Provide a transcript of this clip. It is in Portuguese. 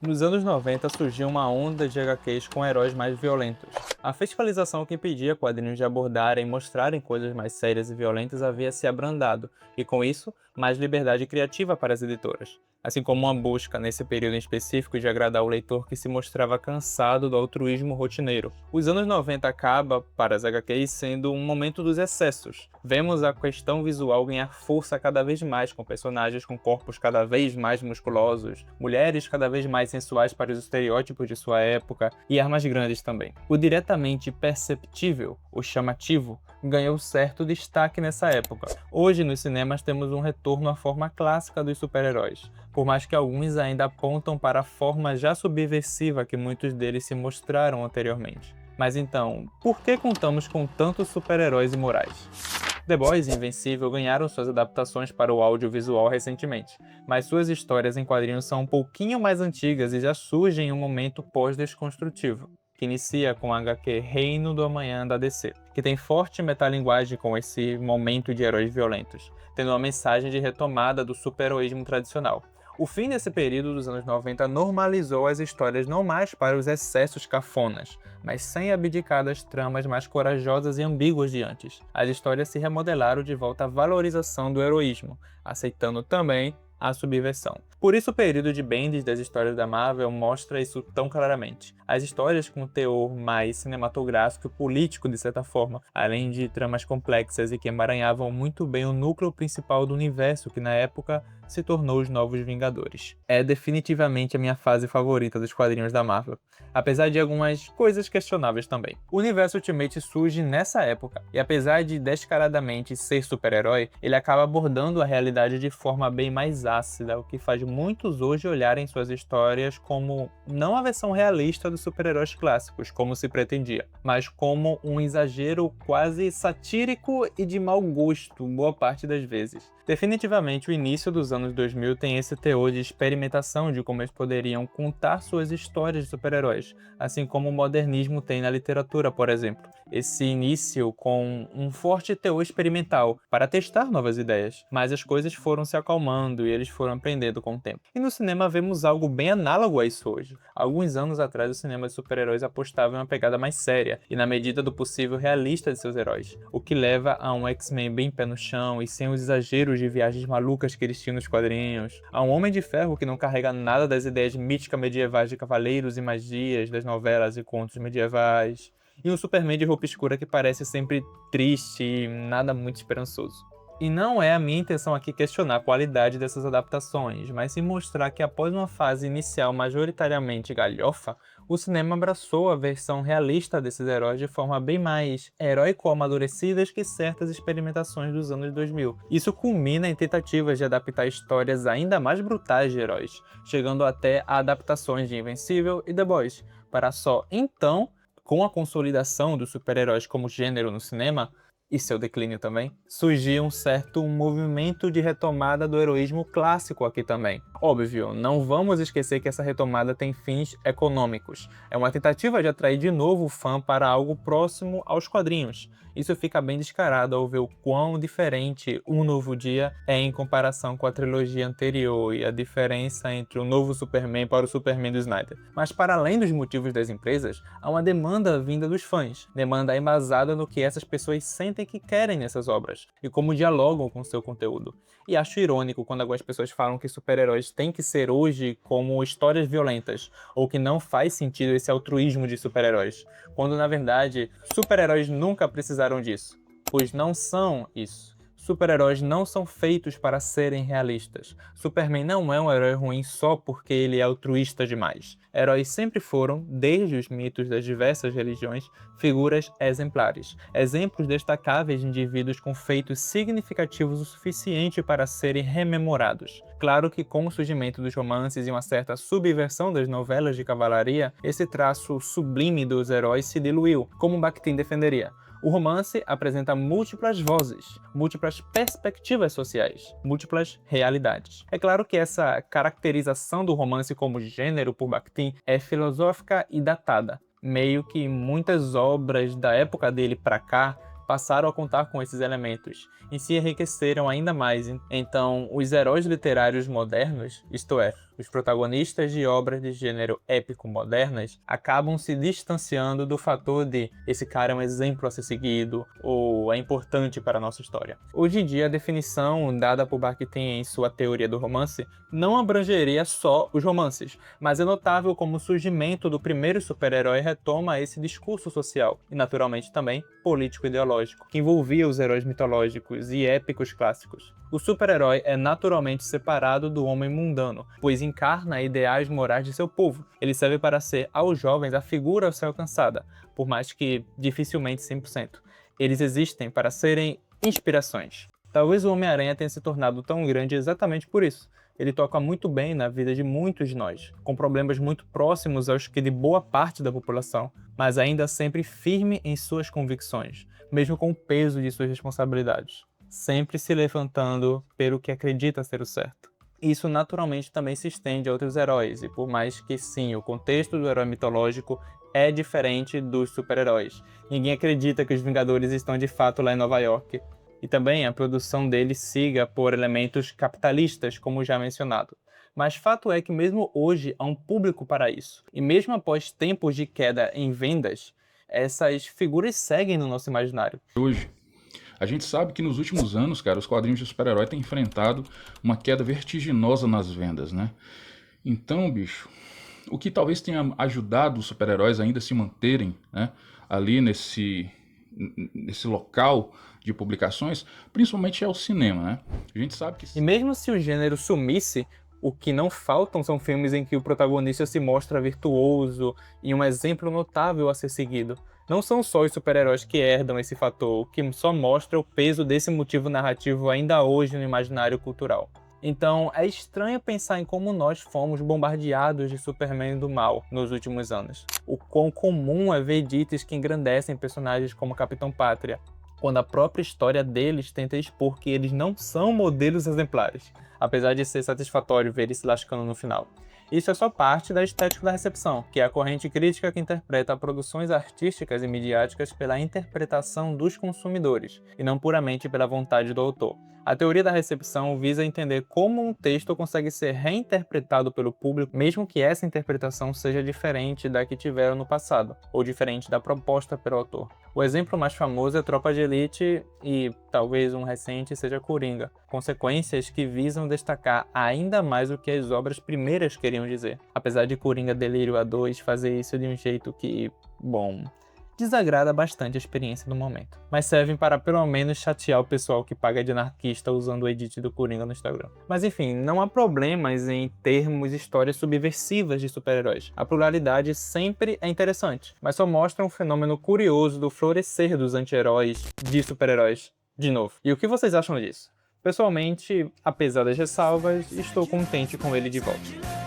Nos anos 90 surgiu uma onda de HQs com heróis mais violentos. A fiscalização que impedia quadrinhos de abordarem e mostrarem coisas mais sérias e violentas havia se abrandado, e com isso, mais liberdade criativa para as editoras. Assim como uma busca, nesse período em específico, de agradar o leitor que se mostrava cansado do altruísmo rotineiro. Os anos 90 acaba, para as HQs, sendo um momento dos excessos. Vemos a questão visual ganhar força cada vez mais, com personagens com corpos cada vez mais musculosos, mulheres cada vez mais sensuais para os estereótipos de sua época e armas grandes também. O diretamente perceptível, o chamativo, ganhou certo destaque nessa época. Hoje nos cinemas temos um retorno à forma clássica dos super-heróis, por mais que alguns ainda apontam para a forma já subversiva que muitos deles se mostraram anteriormente. Mas então, por que contamos com tantos super-heróis imorais? The Boys e Invencível ganharam suas adaptações para o audiovisual recentemente, mas suas histórias em quadrinhos são um pouquinho mais antigas e já surgem em um momento pós-desconstrutivo, que inicia com a HQ Reino do Amanhã da DC, que tem forte metalinguagem com esse momento de heróis violentos, tendo uma mensagem de retomada do super-heroísmo tradicional. O fim desse período dos anos 90 normalizou as histórias não mais para os excessos cafonas, mas sem abdicar das tramas mais corajosas e ambíguas de antes. As histórias se remodelaram de volta à valorização do heroísmo, aceitando também a subversão. Por isso o período de Bendis das histórias da Marvel mostra isso tão claramente. As histórias com teor mais cinematográfico e político de certa forma, além de tramas complexas e que emaranhavam muito bem o núcleo principal do universo que na época se tornou os Novos Vingadores. É definitivamente a minha fase favorita dos quadrinhos da Marvel, apesar de algumas coisas questionáveis também. O universo Ultimate surge nessa época, e apesar de descaradamente ser super-herói, ele acaba abordando a realidade de forma bem mais ácida, o que faz muitos hoje olharem suas histórias como não a versão realista dos super-heróis clássicos, como se pretendia, mas como um exagero quase satírico e de mau gosto, boa parte das vezes. Definitivamente, o início dos anos 2000 tem esse teor de experimentação de como eles poderiam contar suas histórias de super-heróis, assim como o modernismo tem na literatura, por exemplo. Esse início com um forte teor experimental para testar novas ideias, mas as coisas foram se acalmando e eles foram aprendendo com o tempo. E no cinema vemos algo bem análogo a isso hoje. Alguns anos atrás o cinema de super-heróis apostava em uma pegada mais séria e, na medida do possível, realista de seus heróis, o que leva a um X-Men bem pé no chão e sem os exageros de viagens malucas que eles tinham nos quadrinhos, a um Homem de Ferro que não carrega nada das ideias míticas medievais de cavaleiros e magias das novelas e contos medievais, e um Superman de roupa escura que parece sempre triste e nada muito esperançoso. E não é a minha intenção aqui questionar a qualidade dessas adaptações, mas sim mostrar que após uma fase inicial majoritariamente galhofa, o cinema abraçou a versão realista desses heróis de forma bem mais heróico-amadurecidas que certas experimentações dos anos 2000. Isso culmina em tentativas de adaptar histórias ainda mais brutais de heróis, chegando até a adaptações de Invencível e The Boys, para só então, com a consolidação dos super-heróis como gênero no cinema, e seu declínio também, surgiu um certo movimento de retomada do heroísmo clássico aqui também. Óbvio, não vamos esquecer que essa retomada tem fins econômicos. É uma tentativa de atrair de novo o fã para algo próximo aos quadrinhos. Isso fica bem descarado ao ver o quão diferente Um Novo Dia é em comparação com a trilogia anterior e a diferença entre o novo Superman para o Superman do Snyder. Mas para além dos motivos das empresas, há uma demanda vinda dos fãs, demanda embasada no que essas pessoas sentem que querem nessas obras e como dialogam com seu conteúdo. E acho irônico quando algumas pessoas falam que super-heróis têm que ser hoje como histórias violentas, ou que não faz sentido esse altruísmo de super-heróis, quando na verdade super-heróis nunca precisaram disso, pois não são isso. Super-heróis não são feitos para serem realistas. Superman não é um herói ruim só porque ele é altruísta demais. Heróis sempre foram, desde os mitos das diversas religiões, figuras exemplares. Exemplos destacáveis de indivíduos com feitos significativos o suficiente para serem rememorados. Claro que com o surgimento dos romances e uma certa subversão das novelas de cavalaria, esse traço sublime dos heróis se diluiu, como Bakhtin defenderia. O romance apresenta múltiplas vozes, múltiplas perspectivas sociais, múltiplas realidades. É claro que essa caracterização do romance como gênero por Bakhtin é filosófica e datada, meio que muitas obras da época dele pra cá passaram a contar com esses elementos e se enriqueceram ainda mais. Então, os heróis literários modernos, isto é, Os protagonistas de obras de gênero épico modernas acabam se distanciando do fator de esse cara é um exemplo a ser seguido ou é importante para a nossa história. Hoje em dia, a definição dada por Bakhtin em sua teoria do romance não abrangeria só os romances, mas é notável como o surgimento do primeiro super-herói retoma esse discurso social e, naturalmente, também político-ideológico, que envolvia os heróis mitológicos e épicos clássicos. O super-herói é naturalmente separado do homem mundano, pois encarna ideais morais de seu povo. Ele serve para ser, aos jovens, a figura a ser alcançada, por mais que dificilmente 100%. Eles existem para serem inspirações. Talvez o Homem-Aranha tenha se tornado tão grande exatamente por isso. Ele toca muito bem na vida de muitos de nós, com problemas muito próximos aos que de boa parte da população, mas ainda sempre firme em suas convicções, mesmo com o peso de suas responsabilidades, sempre se levantando pelo que acredita ser o certo. Isso naturalmente também se estende a outros heróis, e por mais que sim, o contexto do herói mitológico é diferente dos super-heróis. Ninguém acredita que os Vingadores estão de fato lá em Nova York. E também a produção deles siga por elementos capitalistas, como já mencionado. Mas fato é que mesmo hoje há um público para isso. E mesmo após tempos de queda em vendas, essas figuras seguem no nosso imaginário. Hoje, a gente sabe que nos últimos anos, cara, os quadrinhos de super-herói têm enfrentado uma queda vertiginosa nas vendas, né? Então, bicho, o que talvez tenha ajudado os super-heróis ainda a se manterem, né, ali nesse local de publicações, principalmente é o cinema, né? A gente sabe que... E mesmo se o gênero sumisse, o que não faltam são filmes em que o protagonista se mostra virtuoso e um exemplo notável a ser seguido. Não são só os super-heróis que herdam esse fator, o que só mostra o peso desse motivo narrativo ainda hoje no imaginário cultural. Então, é estranho pensar em como nós fomos bombardeados de Superman do mal nos últimos anos. O quão comum é ver edits que engrandecem personagens como Capitão Pátria, quando a própria história deles tenta expor que eles não são modelos exemplares, apesar de ser satisfatório ver eles se lascando no final. Isso é só parte da estética da recepção, que é a corrente crítica que interpreta produções artísticas e midiáticas pela interpretação dos consumidores, e não puramente pela vontade do autor. A teoria da recepção visa entender como um texto consegue ser reinterpretado pelo público, mesmo que essa interpretação seja diferente da que tiveram no passado, ou diferente da proposta pelo autor. O exemplo mais famoso é Tropa de Elite e, talvez um recente, seja Coringa, consequências que visam destacar ainda mais o que as obras primeiras queriam dizer. Apesar de Coringa Delírio A2 fazer isso de um jeito que, bom, desagrada bastante a experiência do momento, mas servem para pelo menos chatear o pessoal que paga de anarquista usando o edit do Coringa no Instagram. Mas enfim, não há problemas em termos histórias subversivas de super-heróis. A pluralidade sempre é interessante, mas só mostra um fenômeno curioso do florescer dos anti-heróis de super-heróis de novo. E o que vocês acham disso? Pessoalmente, apesar das ressalvas, estou contente com ele de volta.